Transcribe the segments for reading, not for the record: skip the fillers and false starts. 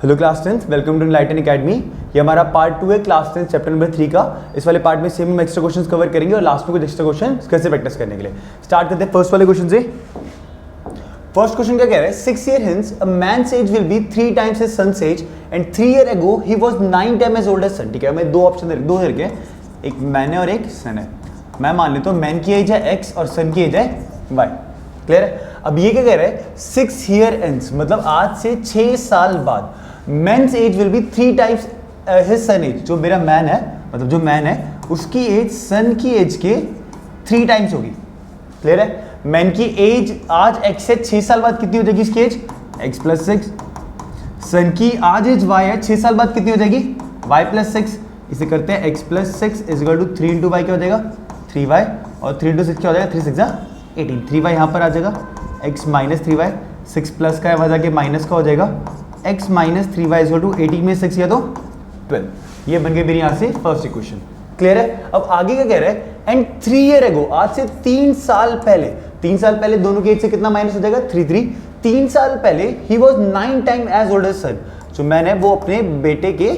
Hello class 10th, welcome to enlighten academy. ये हमारा part 2 है क्लास 10 चैप्टर नंबर 3 का। इस वाले पार्ट में सेम हम एक्स्ट्रा क्वेश्चंस कवर करेंगे और लास्ट में कुछ एक्स्ट्रा क्वेश्चन कैसे प्रैक्टिस करने के लिए स्टार्ट करते हैं फर्स्ट वाले क्वेश्चन से। फर्स्ट क्वेश्चन क्या कह रहा है, 6 year hence a man's age will be 3 times his son's age and 3 year ago he was 9 times as old as son। ठीक है, मैं दो ऑप्शन दो दे रखे, एक मैन है और एक सन है। मैं मान लेता हूँ मैन की एज है x और सन की एज है y। क्लियर है। अब ये क्या कह रहा है, 6 year hence मतलब आज से 6 साल बाद men's age will be 3 times his son age। जो मेरा मैन है मतलब जो मैन है उसकी एज सन की एज के 3 टाइम्स होगी। क्लियर है। मैन की एज आज x से 6 साल बाद कितनी हो जाएगी, इसकी एज x प्लस 6। सन की आज एज y है, 6 साल बाद कितनी हो जाएगी y प्लस 6। इसे करते हैं x plus 6 is equal to 3 into y क्या हो जाएगा 3y और 3 इंटू 6 क्या हो जाएगा 3 6 18। 3y यहाँ पर आ जाएगा, x माइनस 3y 6 प्लस का है वहाँ जाके माइनस का हो जाएगा x minus 3y is equal to 18 में 6 किया तो 12। ये बन गई मेरी यहाँ से फर्स्ट इक्वेशन। क्लियर है। अब आगे क्या कह रहा है, एंड 3 year ago आज से 3 साल पहले, 3 साल पहले दोनों के एज से कितना माइनस हो जाएगा 3। 3 साल पहले ही was 9 time as old as son. जो मैन है वो अपने बेटे के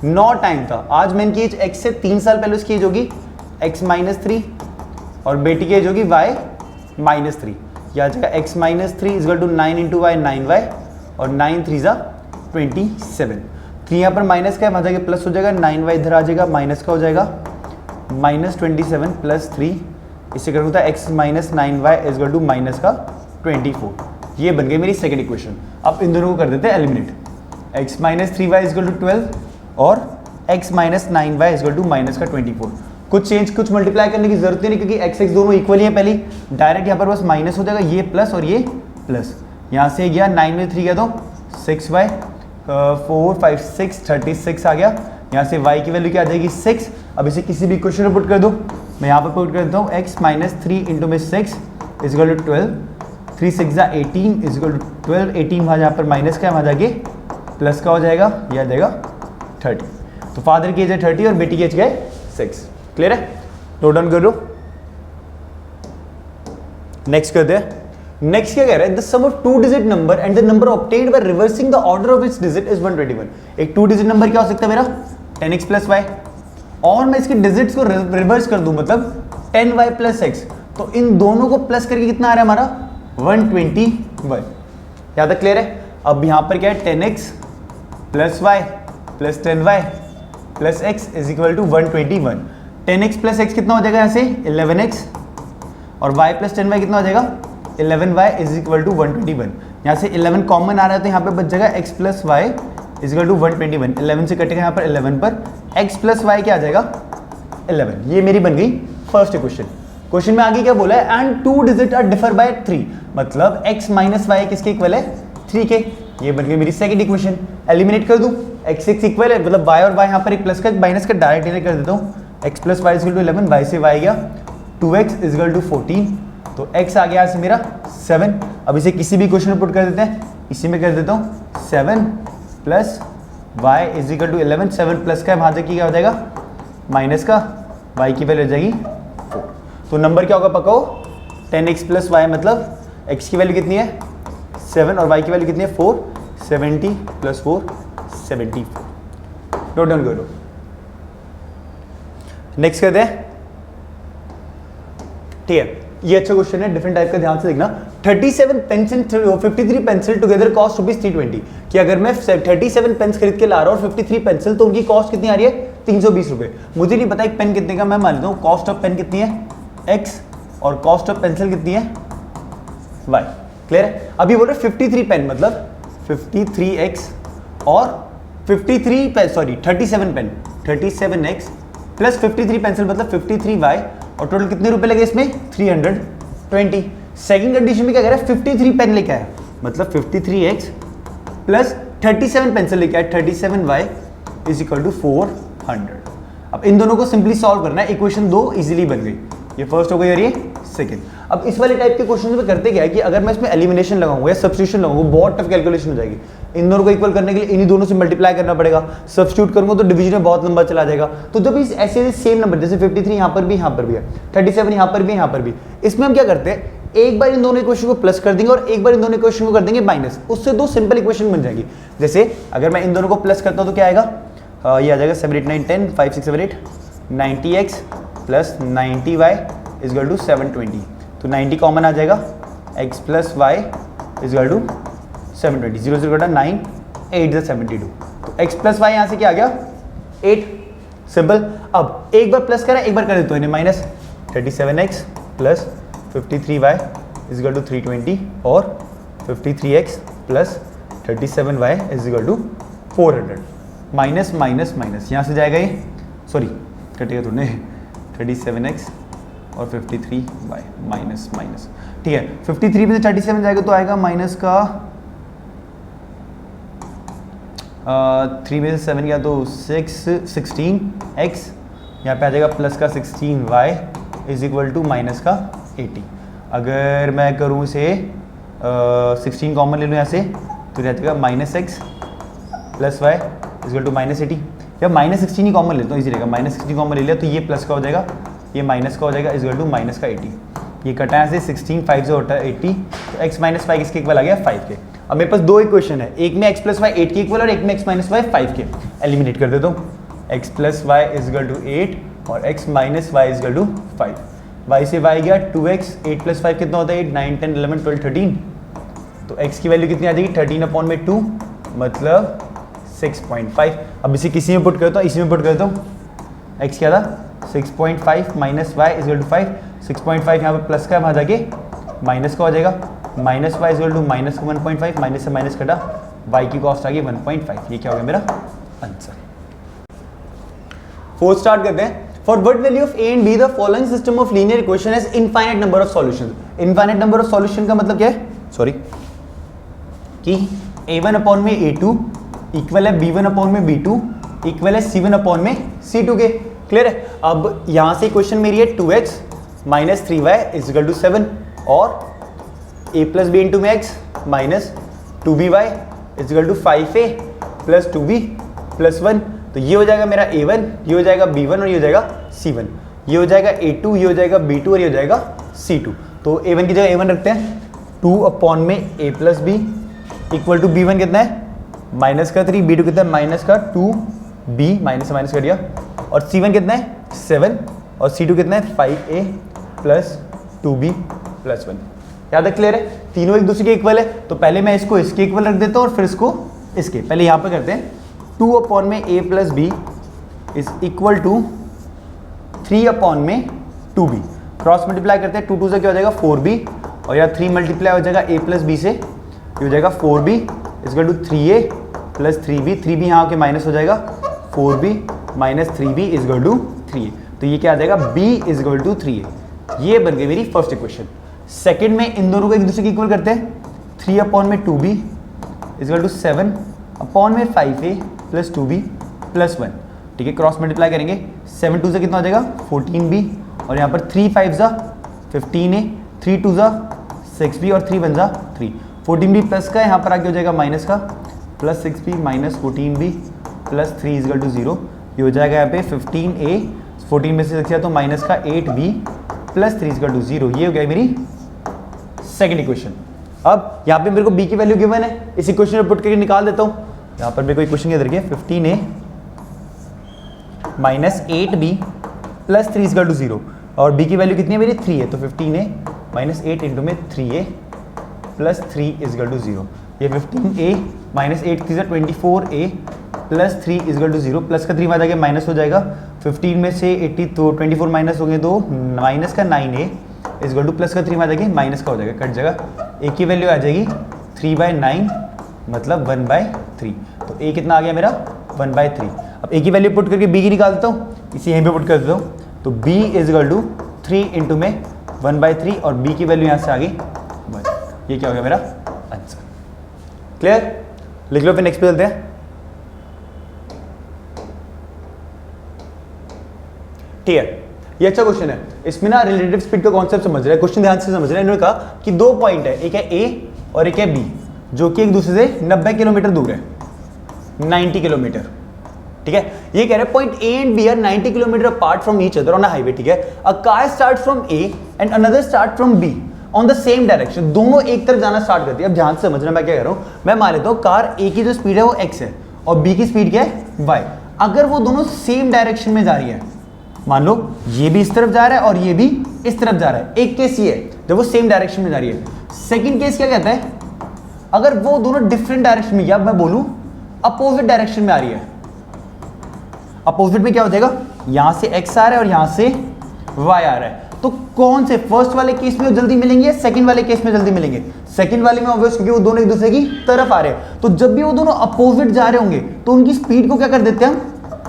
9 टाइम था। आज मैन की एज x से 3 साल पहले उसकी एज होगी x माइनस 3 और बेटी की एज होगी y माइनस 3। यह आ जाएगा x minus 3 is equal to 9 into y 9y और 9 3 जा 27। 3 यहाँ पर माइनस का है वहाँ जाके प्लस हो जाएगा, 9y इधर आ जाएगा माइनस का हो जाएगा माइनस 27 प्लस 3। इससे कर होता है x minus 9y is equal to minus का 24। ये बन गई मेरी सेकंड इक्वेशन। अब इन दोनों को कर देते हैं eliminate. x minus 3y is equal to 12 और x minus 9y is equal to minus का 24। कुछ चेंज कुछ मल्टीप्लाई करने की जरूरत नहीं क्योंकि x x दोनों इक्वल ही है। पहली डायरेक्ट यहाँ पर बस माइनस हो जाएगा, ये प्लस और ये प्लस। यहाँ से गया 9 में 3 गया तो 6y 4 5 6 36 आ गया। यहाँ से y की वैल्यू क्या आ जाएगी 6। अब इसे किसी भी इक्वेशन में पुट कर दो। मैं यहाँ पर पुट कर देता हूँ x माइनस 3 इंटू में 6 इज इक्वल टू 12। 3 6 जा 18 इज इक्वल टू 12। 18 वहाँ यहाँ पर माइनस का है वहाँ जाके प्लस का हो जाएगा, यह आ जाएगा 30। तो फादर की एज है 30 और बेटी की एज क्या है 6। क्लियर है। नोट डाउन कर लो। नेक्स्ट करते हैं। नेक्स्ट क्या कह रहा है, the sum of 2 digit number and the number obtained by reversing the order of its digit is 121। एक 2 डिजिट नंबर क्या हो सकता है मेरा 10x प्लस y और मैं इसके डिजिट्स को रिवर्स कर दूं मतलब 10y प्लस x। तो इन दोनों को प्लस करके कितना आ रहा है हमारा 121। यहां तक क्लियर है। अब यहां पर क्या है 10x plus y plus 10y plus x is equal to 121। 10x plus x कितना हो जाएगा यहाँ से 11x और y प्लस 10y कितना हो जाएगा 11y इज इक्वल टू 121। यहाँ से 11 कॉमन आ रहा है तो यहाँ पे बच जाएगा x plus y is equal to 121। 11 से कटेगा यहाँ पर 11 पर x प्लस वाई क्या आ जाएगा 11। ये मेरी बन गई फर्स्ट इक्वेशन। क्वेश्चन में आगे क्या बोला है, and 2 digit are differ by 3 मतलब x माइनस वाई किसके इक्वल है 3 के। ये बन गई मेरी सेकंड इक्वेशन। एलिमिनेट कर दूं x x इक्वल है मतलब y और y यहाँ पर एक प्लस का माइनस का डायरेक्ट एलिमिनेट कर देता हूँ। x plus y is equal to 11, y से y गया 2x इज इक्वल टू 14। तो x आ गया यहाँ से मेरा 7। अब इसे किसी भी क्वेश्चन में पुट कर देते हैं। इसी में कर देता हूँ 7 plus y is equal to 11। 7 plus का वहाँ तक क्या हो जाएगा माइनस का, y की वैल्यू हो जाएगी 4। तो नंबर क्या होगा पकाओ 10x प्लस y मतलब x की वैल्यू कितनी है 7 और y की वैल्यू कितनी है 4। 70 प्लस 4 74। नोट डाउन करो। नेक्स्ट करते हैं। ठीक है, ये अच्छा क्वेश्चन है, डिफरेंट टाइप का, ध्यान से देखना। 37 pens and 53 pencil together cost ₹320। कि अगर मैं 37 पेन्स खरीद के ला रहा हूँ और 53 पेंसिल तो उनकी कॉस्ट कितनी आ रही है 320 रुपये। मुझे नहीं पता एक पेन कितने का, मैं मान लेता हूँ कॉस्ट ऑफ पेन कितनी है x और कॉस्ट ऑफ पेंसिल कितनी है y। क्लियर है। अभी बोल रहे 53 पेन मतलब 53x और 37 पेन 37x प्लस 53 पेंसिल मतलब 53y और टोटल कितने रुपए लगे इसमें 320। सेकंड कंडीशन में क्या कह रहा है 53 पेन लेके आया मतलब 53x प्लस 37 पेंसिल लेके आया 37y इज इक्वल टू 400। अब इन दोनों को सिंपली सॉल्व करना है। इक्वेशन 2 इजीली बन गई। ये फर्स्ट हो गई और ये सेकंड। अब इस वाले टाइप के क्वेश्चन में करते क्या है कि अगर मैं इसमें एलिमिनेशन लगाऊंगा या सब्स्टिट्यूशन लगाऊंगा बहुत टफ कैलकुलेशन हो जाएगी। इन दोनों को इक्वल करने के लिए इन्हीं दोनों से मल्टीप्लाई करना पड़ेगा। सब्स्टिट्यूट करूंगा तो डिवीजन में बहुत लंबा चला जाएगा। तो जब ऐसे सेम नंबर जैसे 53 यहाँ पर भी है, 37 यहाँ पर भी, इसमें हम क्या करते हैं एक बार इन दोनों इक्वेशन को प्लस कर देंगे और एक बार इन दोनों इक्वेशन को कर देंगे माइनस, उससे दो सिंपल इक्वेशन बन जाएगी। जैसे अगर मैं इन दोनों को प्लस करता हूं तो क्या आएगा, ये आ जाएगा 7 8 9 10 5 6 7 8 90x plus 90y is equal to 720। तो 90 कॉमन आ जाएगा, x plus y is equal to 720। 0 0 कटा 9 8 72। तो x प्लस y यहाँ से क्या आ गया 8, सिंपल। अब एक बार प्लस करा, एक बार कर देते हो इन्हें minus, 37x plus 53y is equal to 320 और 53x plus 37y is equal to 400। Minus minus minus यहाँ से जाएगा ये, सॉरी कटेगा तुमने, 37x और 53y माइनस माइनस, ठीक है। 53 में से 37 जाएगा तो आएगा माइनस का 3 में से 7 गया तो 16x, यहाँ पे आ जाएगा प्लस का 16y is equal to minus का 80। अगर मैं करूँ इसे 16 कॉमन ले लूँ यहाँ से तो रह जाएगा minus x plus y equal to minus 80, या माइनस 16 ही कॉमन लेता हूँ, इजी रहेगा। माइनस 16 कॉमन ले लिया तो ये प्लस का हो जाएगा, ये माइनस का हो जाएगा इजल टू माइनस का 80। ये कटा यहाँ से 16 5 से होता है 80, तो x माइनस 5 इसके इक्वल आ गया 5 के। अब मेरे पास दो इक्वेशन है, एक में x प्लस वाई 8 के इक्वल और एक में x माइनस वाई 5 के। एलिमिनेट कर देता हूँ, x plus y equal to 8 और x minus y equal to 5। y से y गया 2x, 8 प्लस 5 कितना होता है 8 9 10 11 12 13। तो x की वैल्यू कितनी आ जाएगी 13 अपॉन में 2 मतलब 6.5। अब इसे किसी में पुट करता हूँ, इसी में पुट करता हूँ, x क्या था 6.5 माइनस वाई इजल टू 5। 6.5 यहाँ पर प्लस का वहाँ जाके माइनस का हो जाएगा, minus y equal to minus का 1.5, माइनस से माइनस कटा y की कॉस्ट आ गई 1.5। ये क्या हो गया मेरा आंसर। फोर्थ स्टार्ट करते हैं। For what value of a and b the following system of linear equation has infinite number of solutions। infinite number of solution का मतलब क्या है, सॉरी कि a1 अपॉन में a2 इक्वल है b1 अपॉन में b2 इक्वल है c1 upon में c2 के। क्लियर है। अब यहाँ से क्वेश्चन मेरी है 2x minus 3y is equal to 7 और a प्लस बी इंटू में x minus 2by equal to 5a plus 2b plus 1। तो ये हो जाएगा मेरा a1, ये हो जाएगा b1 और ये हो जाएगा c1, ये हो जाएगा a2, ये हो जाएगा b2 और ये हो जाएगा c2। तो a1 की जगह a1 रखते हैं, 2 अपॉन में a plus b equal to b1 कितना है माइनस का 3, b2 कितना है माइनस का 2b माइनस से माइनस कर दिया, और c1 कितना है 7 और c2 कितना है 5a प्लस 2b प्लस 1। याद है, क्लियर है। तीनों एक दूसरे के इक्वल है, तो पहले मैं इसको इसके इक्वल रख देता हूँ और फिर इसको इसके। पहले यहाँ पर करते हैं 2 अपॉन में a plus b is equal to 3 upon में 2b। क्रॉस मल्टीप्लाई करते हैं, 2 2 से क्या हो जाएगा 4b और या 3 मल्टीप्लाई हो जाएगा a प्लस बी से, ये हो जाएगा 4b is equal to 3a plus 3b। 3b यहाँ के माइनस हो जाएगा 4b minus 3b is equal to 3a। तो ये क्या आ जाएगा b इजकल टू 3a। ये बन गई मेरी फर्स्ट इक्वेशन। सेकेंड में इन दोनों को एक दूसरे के इक्वल करते हैं, 3 अपॉन में 2b इजकल टू 7 अपॉन में 5a प्लस 2b प्लस 1। ठीक है, क्रॉस मल्टीप्लाई करेंगे, 7 2 से कितना हो जाएगा 14b और यहाँ पर 3 5 जा 15a, 3 2 जा 6b और 3 1 जा 3। 14b प्लस का यहाँ पर आगे हो जाएगा माइनस का plus 6b minus 14b plus 3 equal to 0। ये हो जाएगा यहाँ पे 15a, 14 में से 6 तो माइनस का 8b प्लस 3 इजकल टू 0। ये हो गया मेरी सेकेंड इक्वेशन। अब यहाँ पे मेरे को b की वैल्यू गिवन है, इस इक्वेशन में पुट करके निकाल देता हूँ। यहाँ पर मेरे को इक्वेशन क्या दे 15a minus 8b plus 3 equal to 0 और b की वैल्यू कितनी है मेरी 3 है, तो 15a माइनस 8 इंटू में 3a प्लस 3 इजकल टू 0। ये 15a minus 8 3 24a plus 3 equal to 0, plus का 3 आ जाएगा माइनस हो जाएगा, 15 में से 80 तो 24 माइनस हो गए तो माइनस का 9a इजकल टू प्लस का 3 आ जाएगी माइनस का हो जाएगा, कट जाएगा। a की वैल्यू आ जाएगी 3/9 मतलब 1/3। तो a कितना आ गया मेरा 1/3। अब a की वैल्यू पुट करके b की निकाल देता हूँ, इसी यहीं पे पुट कर देता हूँ। तो b इजकल टू 3 इंटू में 1/3 और b की वैल्यू यहाँ से आ गई 1। ये क्या हो गया मेरा आंसर। क्लियर, लिख लो, फिर नेक्स्ट पे चलते हैं। ठीक है, ये अच्छा क्वेश्चन है। इसमें ना रिलेटिव स्पीड का कॉन्सेप्ट समझ रहा है, क्वेश्चन ध्यान से समझ रहे हैं। इन्होंने कहा कि दो पॉइंट है, एक है a और एक है b, जो कि एक दूसरे से 90 किलोमीटर दूर है, 90 किलोमीटर। ठीक है, ये कह रहे हैं point a and b are 90 kilometre apart from each other on a highway. ठीक है, a car start from a and another start from b on the same direction, दोनों एक तरफ जाना स्टार्ट करती है। अब ध्यान से समझना मैं क्या कह रहा हूं, मैं मान लेता हूं कार ए की जो स्पीड है वो x है और b की स्पीड क्या है y। अगर वो दोनों सेम डायरेक्शन में जा रही है, मान लो ये भी इस तरफ जा रहा है और ये भी इस तरफ जा रहा है, एक केस ये है जब वो सेम डायरेक्शन में जा रही है। सेकंड केस क्या कहता है, अगर वो दोनों डिफरेंट डायरेक्शन में, या मैं बोलूं अपोजिट डायरेक्शन में आ रही है। अपोजिट में क्या हो जाएगा, यहां से x आ रहा है और यहां से y आ रहा है, तो कौन से फर्स्ट वाले केस में वो जल्दी मिलेंगे, सेकंड वाले केस में जल्दी मिलेंगे? सेकंड वाले में ऑब्वियस, क्योंकि वो दोनों एक दूसरे की तरफ आ रहे हैं। तो जब भी वो दोनों अपोजिट जा रहे होंगे तो उनकी स्पीड को क्या कर देते हैं हम,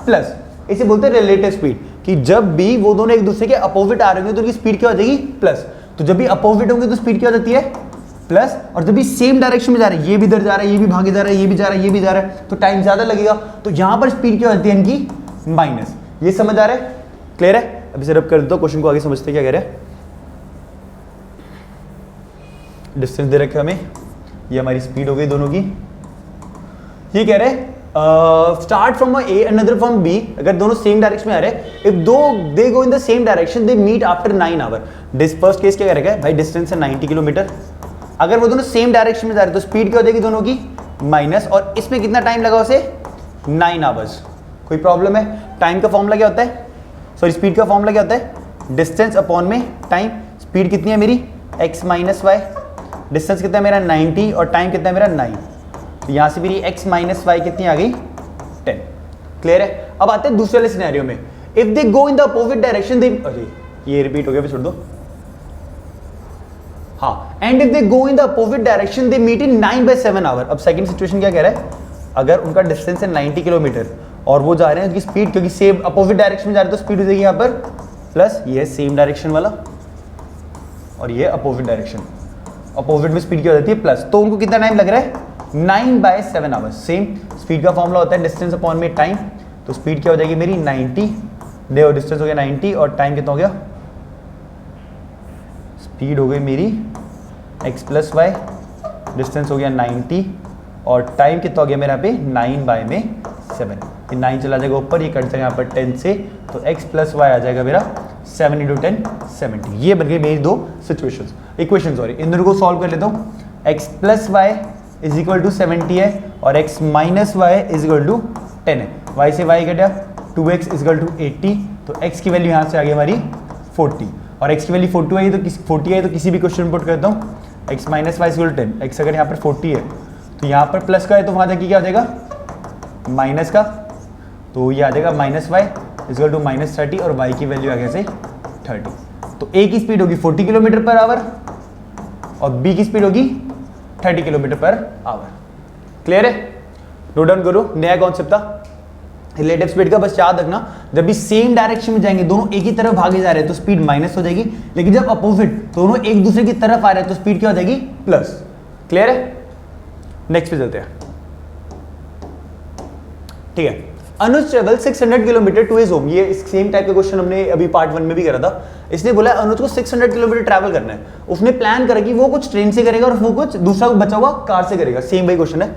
प्लस। इसे बोलते हैं रिलेटिव स्पीड, कि जब भी वो दोनों एक दूसरे के अपोजिट आ रहे होंगे तो उनकी स्पीड क्या हो जाएगी, प्लस। तो जब भी अपोजिट होंगे तो स्पीड क्या हो जाती है, प्लस। और जब भी सेम डायरेक्शन में जा रहे हैं, ये भी इधर जा रहा है, ये भी भागे जा रहा है, ये भी जा रहा है, ये भी जा रहा है, तो टाइम ज्यादा लगेगा, तो यहां पर स्पीड क्या हो जाती है इनकी, माइनस। ये समझ आ रहा है, क्लियर है? अभी सिर्फ कर दो, क्वेश्चन को आगे समझते क्या कह रहे हैं। डिस्टेंस दे रखे हमें, ये हमारी स्पीड हो गई दोनों की। ये कह रहे हैं start from a another from b, अगर दोनों सेम डायरेक्शन में आ रहे हैं, इफ दो they go in the same direction they meet after 9 hour. First case क्या कह रहा है भाई, डिस्टेंस है 90 किलोमीटर। अगर वो दोनों सेम डायरेक्शन में जा रहे हैं तो स्पीड क्या हो जाएगी दोनों की, माइनस। और इसमें कितना टाइम लगा उसे, 9 आवर्स। कोई प्रॉब्लम है? टाइम का फॉर्मूला क्या होता है, सॉरी स्पीड का फॉर्मूला क्या होता है, डिस्टेंस अपॉन में टाइम। स्पीड कितनी है मेरी, x माइनस वाई, डिस्टेंस कितना है मेरा 90 और टाइम कितना है मेरा 9, तो यहां से मेरी x माइनस वाई कितनी आ गई, 10। क्लियर है? अब आते हैं दूसरे वाले सिनेरियो में, if they go in the opposite direction they, अरे ये रिपीट हो गया, फिर छोड़ दो। हाँ, and if they go in the opposite direction they meet in 9/7 hour. अब सेकंड सिचुएशन क्या कह रहा है, अगर उनका डिस्टेंस है 90 किलोमीटर और वो जा रहे हैं, उनकी स्पीड क्योंकि सेम अपोजिट डायरेक्शन में जा रहे हैं तो स्पीड हो जाएगी यहाँ पर प्लस, ये है सेम डायरेक्शन वाला और ये अपोजिट डायरेक्शन, अपोजिट में स्पीड क्या हो जाती है, प्लस। तो उनको कितना टाइम लग रहा है, 9/7 आवर्स। सेम स्पीड का फॉर्मूला होता है डिस्टेंस अपॉन में टाइम, तो स्पीड क्या हो जाएगी मेरी 90, देखो डिस्टेंस हो गया 90 और टाइम कितना हो गया, स्पीड हो गई मेरी x प्लस वाई, डिस्टेंस हो गया 90 और टाइम कितना हो गया मेरा पे 9/7। ये 9 चला जाएगा ऊपर, ये कट जाएगा यहाँ पर 10 से, तो x प्लस वाई आ जाएगा मेरा 7 × 10 70। ये बन गई मेरी दो सिचुएशंस, इक्वेशन सॉरी। इन दोनों को सॉल्व कर लेता हूँ। x plus y is equal to 70 है और x minus y is equal to 10 है। y से y कटा, 2x इज इक्वल टू 80, तो x की वैल्यू यहाँ से आ गई हमारी 40 और x की वैल्यू 40 आई तो किसी भी क्वेश्चन पुट करता हूँ, x minus y is equal to 10। x अगर यहाँ पर 40 है तो यहाँ पर प्लस का है तो वहाँ जाके क्या आ जाएगा, माइनस का, तो ये आ जाएगा माइनस वाई इजल टू -30 और y की वैल्यू आ गया से 30। तो a की स्पीड होगी 40 किलोमीटर पर आवर और b की स्पीड होगी 30 किलोमीटर पर आवर। क्लियर है? नोट डाउन करो, नया कॉन्सेप्ट था रिलेटिव स्पीड का। बस याद रखना, जब भी सेम डायरेक्शन में जाएंगे, दोनों एक ही तरफ भागे जा रहे हैं तो स्पीड माइनस हो जाएगी, लेकिन जब अपोजिट दोनों एक दूसरे की तरफ आ रहे हैं तो स्पीड क्या हो जाएगी, प्लस। क्लियर है? नेक्स्ट पे चलते हैं। ठीक है, Anuj travel 600 kilometre to his home. ये सेम टाइप का क्वेश्चन हमने अभी पार्ट 1 में भी करा था। इसने बोला अनुज को 600 किलोमीटर ट्रैवल करना है। उसने प्लान करा कि वो कुछ ट्रेन से करेगा और वो कुछ दूसरा बचा हुआ कार से करेगा। सेम वही क्वेश्चन है,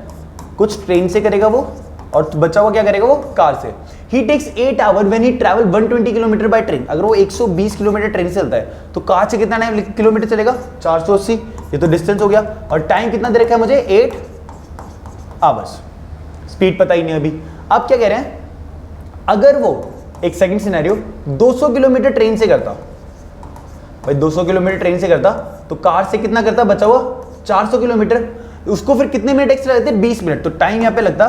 कुछ ट्रेन से करेगा वो और बचा हुआ क्या करेगा वो कार से। He takes 8 hour when he travel 120 kilometre by train. अगर वो 120 किलोमीटर ट्रेन से चलता है तो कार से कितना टाइम किलोमीटर चलेगा, 480। ये तो डिस्टेंस हो गया और टाइम कितना दे रखा है मुझे, 8 आवर्स। स्पीड पता ही नहीं अभी। अब क्या कह रहे हैं, अगर वो एक सेकंड सिनेरियो 200 किलोमीटर ट्रेन से करता, भाई 200 किलोमीटर ट्रेन से करता तो कार से कितना करता बचा हुआ 400 किलोमीटर। उसको फिर कितने मिनट एक्स्ट्रा लगते, 20 मिनट। तो टाइम यहां पे लगता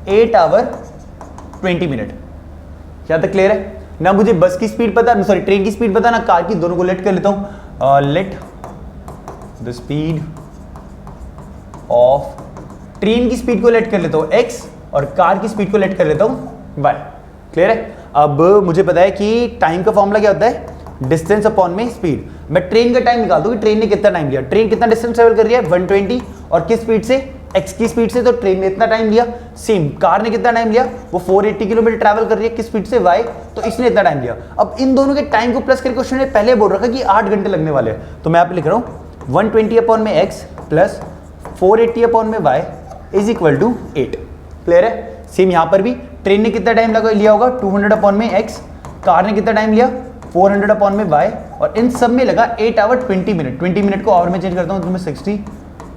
8 आवर 20 मिनट। यहां तक क्लियर है ना? मुझे बस की स्पीड पता, सॉरी ट्रेन की स्पीड पता ना कार की, दोनों को लेट कर लेता हूं। Let the speed of, train की स्पीड को लेट कर लेता हूं x और कार की स्पीड को लेट कर लेता हूं y। क्लियर है? अब मुझे पता है कि टाइम का फॉर्मूला क्या होता है, डिस्टेंस अपॉन में स्पीड। मैं ट्रेन का टाइम निकाल दूं कि ट्रेन ने कितना टाइम लिया। ट्रेन कितना डिस्टेंस ट्रेवल कर रही है, 120 और किस स्पीड से, x की स्पीड से, तो ट्रेन ने इतना टाइम लिया। सेम कार ने कितना टाइम लिया, वो 480 किलोमीटर ट्रैवल कर रही है किस स्पीड से, y, तो इसने इतना टाइम लिया। अब इन दोनों के टाइम को प्लस करके क्वेश्चन ने पहले बोल रखा कि 8 घंटे लगने वाले हैं, तो मैं यहाँ पे लिख रहा हूँ 120 अपॉन में x प्लस 480 अपॉन में y is equal to 8। Clear है? सेम यहाँ पर भी ट्रेन ने कितना टाइम लिया होगा, 200 अपॉन में x, कार ने कितना टाइम लिया 400 अपॉन में y, और इन सब में लगा 8 आवर 20 मिनट। 20 मिनट को आवर में चेंज करता हूँ तो मैं 60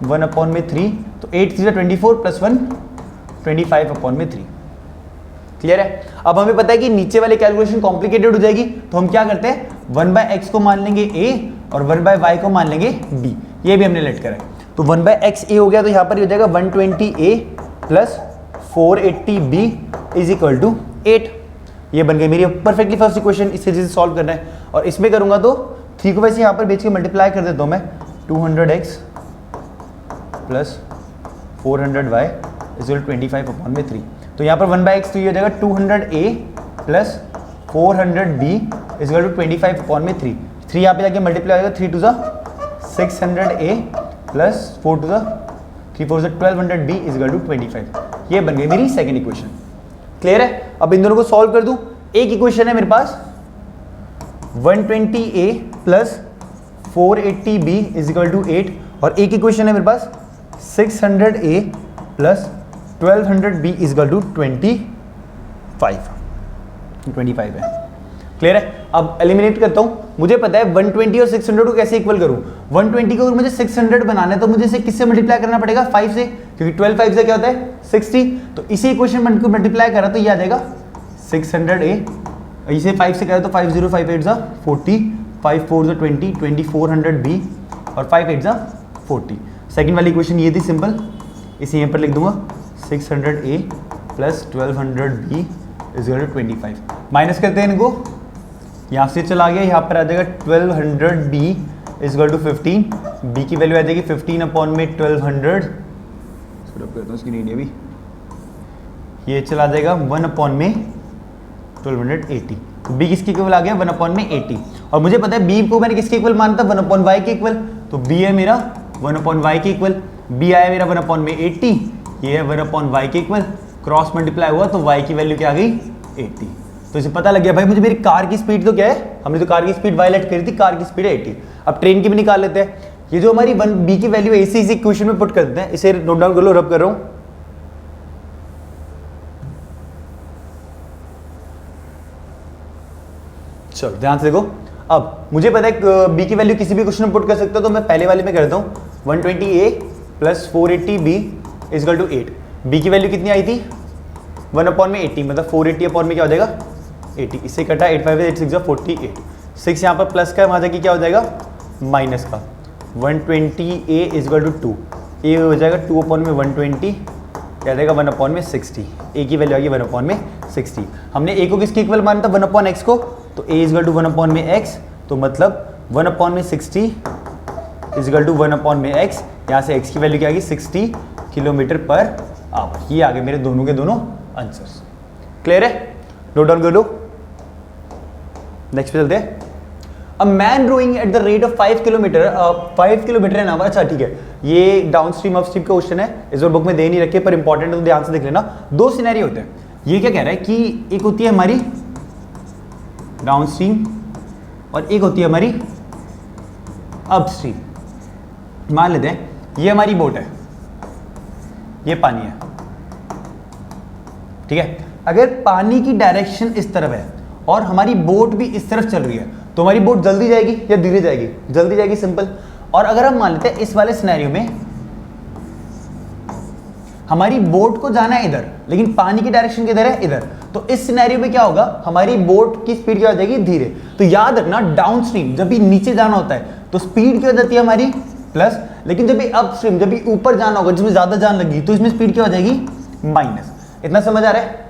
1 अपॉन में 3, तो 8 3 24 प्लस 1 25 अपॉन में 3। क्लियर है? अब हमें पता है कि नीचे वाली कैलकुलेशन कॉम्प्लिकेटेड हो जाएगी, तो हम क्या करते हैं 1/x को मान लेंगे a और 1/y को मान लेंगे b। ये भी हमने लेट करा है, तो 1/x a हो गया, तो यहाँ पर हो जाएगा 120a plus 480b is equal to 8। ये बन गई मेरी परफेक्टली फर्स्ट इक्वेशन। इसे जिसे सॉल्व करना है और इसमें करूंगा तो 3 को वैसे यहाँ पर बेच के मल्टीप्लाई कर देता हूँ मैं, 200x plus 400y is equal 25 upon में 3। तो यहाँ पर 1/x तो ये हो जाएगा 200a plus 400b is equal to 25 upon में 3। 3 यहाँ पे जाके मल्टीप्लाई हो जाएगा, 3 2 600a plus 4 2 3 4 1200b is equal to 25। ये बन गई मेरी सेकंड इक्वेशन। क्लियर है? अब इन दोनों को सॉल्व कर दूं। एक इक्वेशन है मेरे पास 120a plus 480b is equal to 8, और एक इक्वेशन है मेरे पास 600a plus 1200b is equal to 25 है। क्लियर है? अब एलिमिनेट करता हूं। मुझे पता है 120 और 600 को कैसे इक्वल करूं। 120 को अगर मुझे 600 बनाना है तो मुझे इसे किससे मल्टीप्लाई करना पड़ेगा, 5 से, क्योंकि 12 5 से क्या होता है 60। तो इसी इक्वेशन को मल्टीप्लाई करा तो ये आ जाएगा 600a, इसे 5 से करा तो 5 0 5 8 जा 40, 5 4 जा 20, 2400b और 5 8 जा 40। सेकंड वाली इक्वेशन ये थी सिंपल, इसे यहाँ पर लिख दूंगा 600a plus 1200b is equal to 25। Minus करते हैं इनको, यहाँ से चला गया, यहाँ पर आ जाएगा 1200b is equal to 15, b की वैल्यू आ जाएगी 15 अपॉन में 1200, करता हूँ इसकी नीड भी, ये चला जाएगा 1 अपॉन में 1280। तो b किसके इक्वल आ गया 1 अपॉन में 80, और मुझे पता है b को मैंने किसके इक्वल माना था 1 अपॉन y के इक्वल, तो b है मेरा 1 अपॉन y के इक्वल, b आया मेरा 1 अपॉन में 80, ये है 1 अपॉन y के इक्वल, क्रॉस मल्टीप्लाई हुआ तो y की वैल्यू क्या आ गई 80। तो इसे पता लग गया भाई मुझे मेरी कार की स्पीड तो क्या है, हमने तो कार की स्पीड y लेट करी थी, कार की स्पीड है 80। अब ट्रेन की भी निकाल लेते हैं। ये जो हमारी b की वैल्यू है इसी इक्वेशन में पुट कर देते हैं, इसे नोट डाउन कर लो, रब कर रहा हूं। चलो ध्यान से देखो, अब मुझे पता है b की वैल्यू किसी भी क्वेश्चन में पुट कर सकते हो, तो मैं पहले वाले में करता हूं 120a plus 480b is equal to 8। b की वैल्यू कितनी आई थी 1 अपॉन में 80, मतलब 480 अपॉन में क्या हो जाएगा 80, इससे कटा 8 5 8 6 48, 6 यहाँ पर प्लस का, वहाँ जाके क्या हो जाएगा माइनस का, 120a is equal to 2, a हो जाएगा 2 अपॉन में 120, क्या आ जाएगा 1 अपॉन में 60, a की वैल्यू आ गई 1 अपॉन में 60। हमने a को किसके इक्वल माना था 1 अपॉन x को, तो a is equal to 1 upon में x, तो मतलब 1 अपॉन में 60 इज इक्वल टू 1 अपॉन में x, यहाँ से x की वैल्यू क्या आ गई 60 किलोमीटर पर आवर। ये आ गए मेरे दोनों के दोनों आंसर्स। क्लियर है? नोट डाउन कर लो। नेक्स्ट पे चलते हैं। A man rowing at the rate of 5 kilometre 5 kilometre an hour. अच्छा ठीक है, ये डाउन स्ट्रीम अप स्ट्रीम का क्वेश्चन है, इस बार बुक में दे नहीं रखे पर इंपॉर्टेंट है तो ध्यान से देख लेना। दो सिनेरियो होते हैं। ये क्या कह रहा है कि एक होती है हमारी डाउन स्ट्रीम और एक होती है हमारी अप स्ट्रीम। मान लेते हैं ये हमारी बोट है, ये पानी है, ठीक है। अगर पानी की डायरेक्शन इस तरफ है और हमारी बोट भी इस तरफ चल रही है तो हमारी बोट जल्दी जाएगी या धीरे जाएगी? जल्दी जाएगी, सिंपल। और अगर हम मान लेते हैं इस वाले सिनेरियो में हमारी बोट को जाना है इधर लेकिन पानी की डायरेक्शन किधर है, इधर, तो इस सिनेरियो में क्या होगा, हमारी बोट की स्पीड क्या हो जाएगी, धीरे। तो याद रखना डाउन स्ट्रीम जब भी नीचे जाना होता है तो स्पीड क्या हो जाती है हमारी प्लस, लेकिन जब भी अप स्ट्रीम जब भी ऊपर जाना होगा जिसमें ज्यादा जान लगी तो इसमें स्पीड क्या हो जाएगी, माइनस। इतना समझ आ रहा है?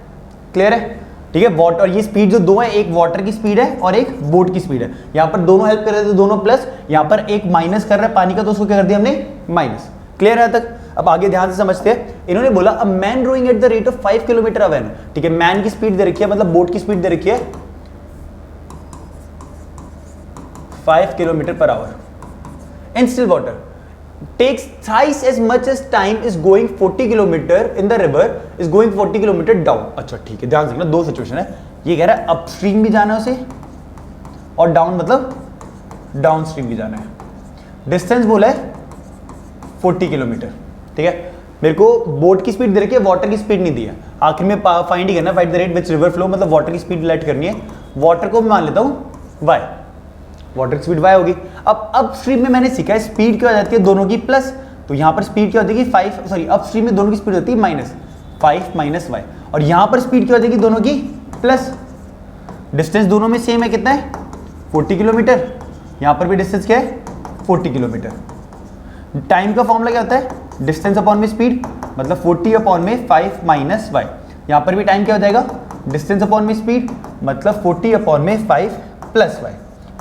क्लियर है? ठीक है। वाटर, और ये स्पीड जो दो है, एक वाटर की स्पीड है और एक बोट की स्पीड है। यहाँ पर दोनों हेल्प कर रहे थे, दोनों प्लस, यहाँ पर एक माइनस कर रहा है पानी का तो उसको क्या कर दिया हमने, माइनस। क्लियर है तक? अब आगे ध्यान से समझते हैं। इन्होंने बोला a man rowing at the rate of 5 kilometre a van. ठीक है, मैन की स्पीड दे रखी है, मतलब बोट की स्पीड दे रखी है 5 kilometre per hour in still water, takes thrice as much as time is going 40 kilometre in the river is going 40 kilometre down। अच्छा ठीक है, ध्यान से देखना, दो सिचुएशन है। ये कह रहा है अपस्ट्रीम भी जाना है उसे और डाउन मतलब डाउन स्ट्रीम भी जाना है। डिस्टेंस बोला है 40 किलोमीटर, ठीक है। मेरे को बोट की स्पीड दे रखी है, वाटर की स्पीड नहीं दी है। आखिर में फाइंड ही करना, find the rate which river flow, मतलब वाटर की स्पीड लेट करनी है। वाटर को मैं मान लेता हूँ y, वाटर की स्पीड y होगी। अब अपस्ट्रीम में मैंने सीखा है स्पीड क्या हो जाती है दोनों की प्लस, तो यहां पर स्पीड क्या हो जाएगी 5, सॉरी अपस्ट्रीम में दोनों की स्पीड होती है -5 माइनस y, और यहां पर स्पीड क्या हो जाएगी दोनों की प्लस। डिस्टेंस दोनों में सेम है, कितना है 40 किलोमीटर, यहां पर भी डिस्टेंस क्या है 40 किलोमीटर। टाइम का फॉर्मूला क्या होता है डिस्टेंस अपॉन में स्पीड, मतलब 40 अपॉन में 5 माइनस y। यहां पर भी टाइम क्या हो जाएगा डिस्टेंस अपॉन में स्पीड, मतलब 40 अपॉन में 5 प्लस y।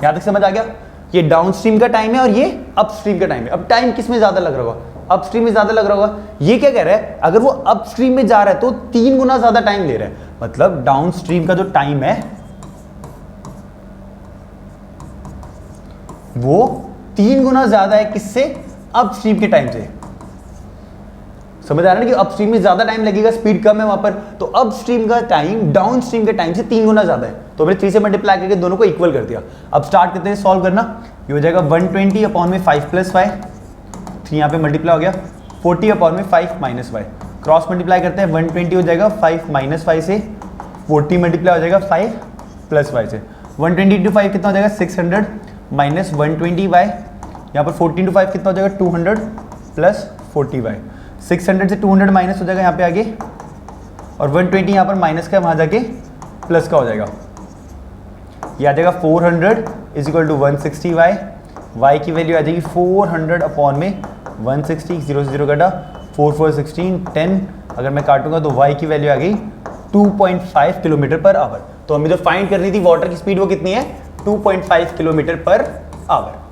यहां तक समझ आ गया। ये डाउन स्ट्रीम का टाइम है और ये अपस्ट्रीम का टाइम है। अब टाइम किस में ज्यादा लग रहा होगा, अपस्ट्रीम में ज्यादा लग रहा होगा। ये क्या कह रहा है, अगर वो अपस्ट्रीम में जा रहा है तो 3 गुना ज्यादा टाइम ले रहा है, मतलब डाउन स्ट्रीम का जो टाइम है वो 3 गुना ज्यादा है किससे, अपस्ट्रीम के टाइम से। समझ आ रहा है ना कि अपस्ट्रीम में ज्यादा टाइम लगेगा, स्पीड कम है वहां पर, तो अपस्ट्रीम का टाइम डाउन स्ट्रीम के टाइम से 3 गुना ज्यादा है। तो हमने 3 से मल्टीप्लाई करके दोनों को इक्वल कर दिया। अब स्टार्ट करते हैं सॉल्व करना। ये हो जाएगा 120 अपॉन में 5 प्लस y, 3 यहाँ पे मल्टीप्लाई हो गया, 40 अपॉन में 5 माइनस y, क्रॉस मल्टीप्लाई करते हैं 120 हो जाएगा 5 माइनस y से, 40 मल्टीप्लाई हो जाएगा 5 प्लस y से। 120 इंटू 5 कितना हो जाएगा 600 माइनस 120y, यहाँ पर 14 इंटू 5 कितना हो जाएगा 200 प्लस 40y। 600 से 200 माइनस हो जाएगा यहाँ पे आगे, और 120 यहाँ पर माइनस का वहाँ जाके प्लस का हो जाएगा। ये आ जाएगा 400 is equal to 160y, y की वैल्यू आ जाएगी 400 अपॉन में 160, 0 से 0 कटा, 4 4 16 10, अगर मैं काटूंगा तो y की वैल्यू आ गई 2.5 किलोमीटर पर आवर। तो हमें जो फाइंड करनी थी वाटर की स्पीड वो कितनी है 2.5 किलोमीटर पर आवर।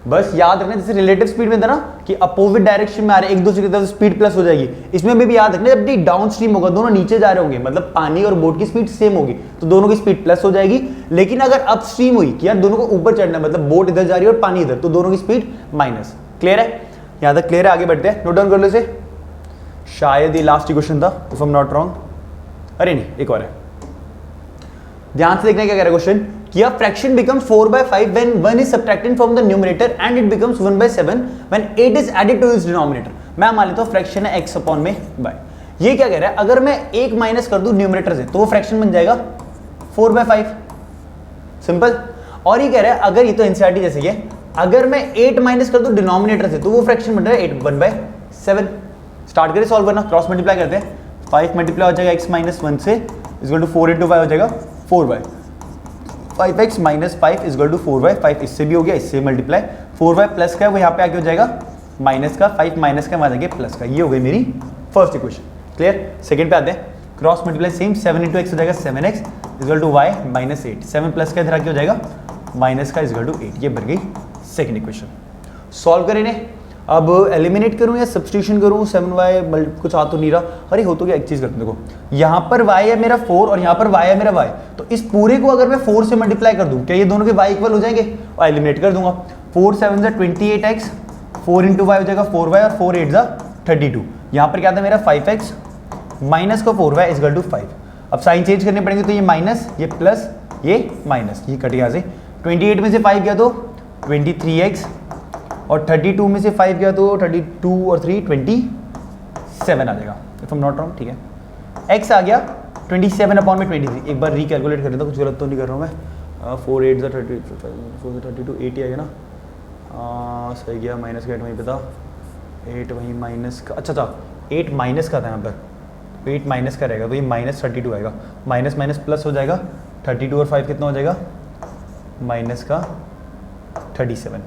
बस याद रखना जैसे रिलेटिव स्पीड में था ना कि अपोजिट डायरेक्शन में आ रहे एक दूसरे की तरफ स्पीड प्लस हो जाएगी, इसमें भी याद रखना जब भी डाउन स्ट्रीम होगा दोनों नीचे जा रहे होंगे, मतलब पानी और बोट की स्पीड सेम होगी तो दोनों की स्पीड प्लस हो जाएगी। लेकिन अगर अप स्ट्रीम हुई कि यार दोनों को ऊपर चढ़ना है, मतलब बोट इधर जा रही है और पानी इधर, तो दोनों की स्पीड माइनस। क्लियर है, यहां तक क्लियर है, आगे बढ़ते हैं। नोट डाउन कर लो इसे, शायद ये लास्ट क्वेश्चन था if I am not wrong. अरे नहीं, एक और है, ध्यान से देखना क्या कह रहा है क्वेश्चन कि a fraction becomes 4/5 when 1 is subtracted from the numerator and it becomes 1/7 when 8 is added to its denominator। मैं मान लेता हूँ फ्रैक्शन है x अपॉन में y। ये क्या कह रहा है, अगर मैं 1 माइनस कर दूं न्यूमरेटर से तो वो फ्रैक्शन बन जाएगा 4/5, सिंपल। और ये कह रहा है अगर ये तो एनसीईआरटी जैसे ही है, अगर मैं 8 माइनस कर दूं डिनोमिनेटर से तो वो फ्रैक्शन बन रहा है 1/7। स्टार्ट करें सॉल्व करना, क्रॉस मल्टीप्लाई करते हैं, 5 मल्टीप्लाई हो जाएगा x माइनस 1 से इक्वल टू 4 इंटू 5 हो जाएगा 4y, 5x minus 5 is equal to 4y, 5 इससे भी हो गया, इससे मल्टीप्लाई, 4y प्लस का है वो यहाँ पे आके हो जाएगा माइनस का, 5 माइनस का वहाँ जाएगा प्लस का। ये हो गई मेरी फर्स्ट इक्वेशन। क्लियर, सेकंड पे आते हैं, cross multiply same, 7 into x हो जाएगा 7x is equal to y minus 8, 7 plus का इधर आके हो जाएगा माइनस का इज इक्वल टू 8। ये बन गई सेकंड इक्वेशन। सॉल्व करें इन्हें, अब एलिमिनेट करूं या सब्स्टिट्यूशन करूं, 7y कुछ आ तो नहीं रहा, अरे हो तो गया, एक चीज करते हैं, देखो यहाँ पर y है मेरा 4 और यहाँ पर y है मेरा y, तो इस पूरे को अगर मैं 4 से मल्टीप्लाई कर दूं क्या ये दोनों के y इक्वल हो जाएंगे, और एलिमिनेट कर दूंगा। 4 7 जा 28x, 4 इंटू वाई हो जाएगा 4y और 4 8 जा 32। यहाँ पर क्या था मेरा 5x माइनस का 4y इज इक्वल टू 5। अब साइन चेंज करने पड़ेंगे तो ये माइनस, ये प्लस, ये माइनस, ये कट यहाँ से। 28 में से 5 गया तो 23x, और 32 में से 5 गया तो 32 और 3 27 आ जाएगा if I am not wrong. ठीक है, x आ गया 27 अपॉन में 23। एक बार रिकैलकुलेट कर लेता हूँ, कुछ गलत तो नहीं कर रहा हूँ मैं। 4 8 जा 32 80 आ गया ना, सही गया, माइनस का 8 वहीं पे था, 8 वहीं माइनस का, अच्छा 8 माइनस का था यहाँ पर, 8 माइनस का रहेगा तो ये माइनस 32 आएगा, माइनस माइनस प्लस हो जाएगा, 32 और 5 कितना हो जाएगा माइनस का 37,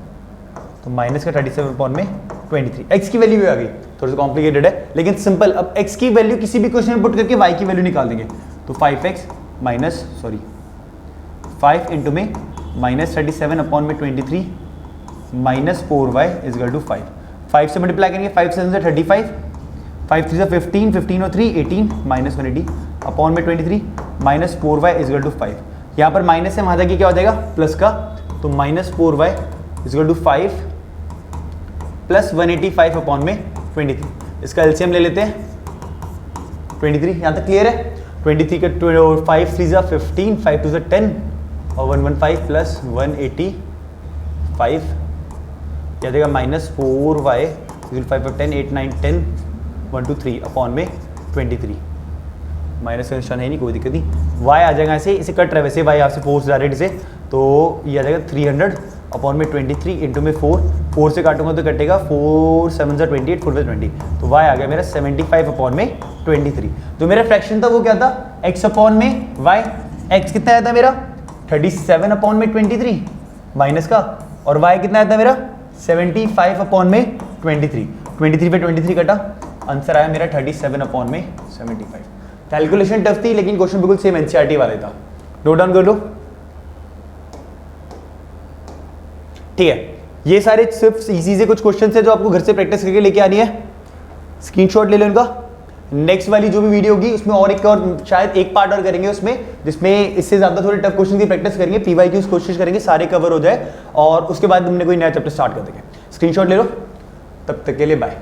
तो माइनस का 37 अपॉन में 23। x की वैल्यू भी आ गई, थोड़ा सा कॉम्प्लिकेटेड है लेकिन सिंपल। अब x की वैल्यू किसी भी क्वेश्चन में पुट करके y की वैल्यू निकाल देंगे, तो 5x माइनस 5 इंटू में माइनस 37 अपॉन में 23 minus 4y is equal to 5। 5 से मल्टीप्लाई करेंगे, 5 7 से 35, 5 3 से 15, 15 और 3 18 माइनस 180 अपॉन में 23 minus 4y is equal to 5। यहाँ पर माइनस से वहाँ जाके क्या हो जाएगा प्लस का, तो minus 4y is equal to 5 plus 185 upon में 23। इसका एलसीएम ले लेते हैं 23, यहाँ तक क्लियर है। 23 का 5 3 जा 15, 5 2 जा 10 और 115 प्लस 185 क्या देगा माइनस 4y 5 10 8 9 10 1 2 3 अपॉन में 23। माइनस का निशान है नहीं, कोई दिक्कत नहीं। y आ जाएगा ऐसे, इसे कट रहा है वैसे y आपसे फोर्स डायरेक्ट से, तो ये आ जाएगा 300 अपॉन में 23 इंटू में 4 से काटूंगा तो कटेगा 4 7 28 4 20, तो y आ गया मेरा 75 अपॉन में 23। जो मेरा फ्रैक्शन था वो क्या था, x अपॉन में y, x कितना आया था मेरा 37 अपॉन में 23 माइनस का, और y कितना आया था मेरा 75 अपॉन में 23 पे 23 कटा, आंसर आया मेरा 37 अपॉन में 75। कैलकुलेशन टफ थी लेकिन क्वेश्चन बिल्कुल सेम एनसीईआरटी वाले था, नोट डाउन कर लो। ठीक है, ये सारे सिर्फ इजी से कुछ क्वेश्चन है जो आपको घर से प्रैक्टिस करके लेके आनी है, स्क्रीनशॉट ले लो इनका। नेक्स्ट वाली जो भी वीडियो होगी उसमें और शायद एक पार्ट और करेंगे उसमें, जिसमें इससे ज्यादा थोड़े टफ क्वेश्चन की प्रैक्टिस करेंगे, पीवाईक्यूज कोशिश करेंगे सारे कवर हो जाए, और उसके बाद हमने कोई नया चैप्टर स्टार्ट कर देंगे। स्क्रीनशॉट ले लो, तब तक के लिए बाय।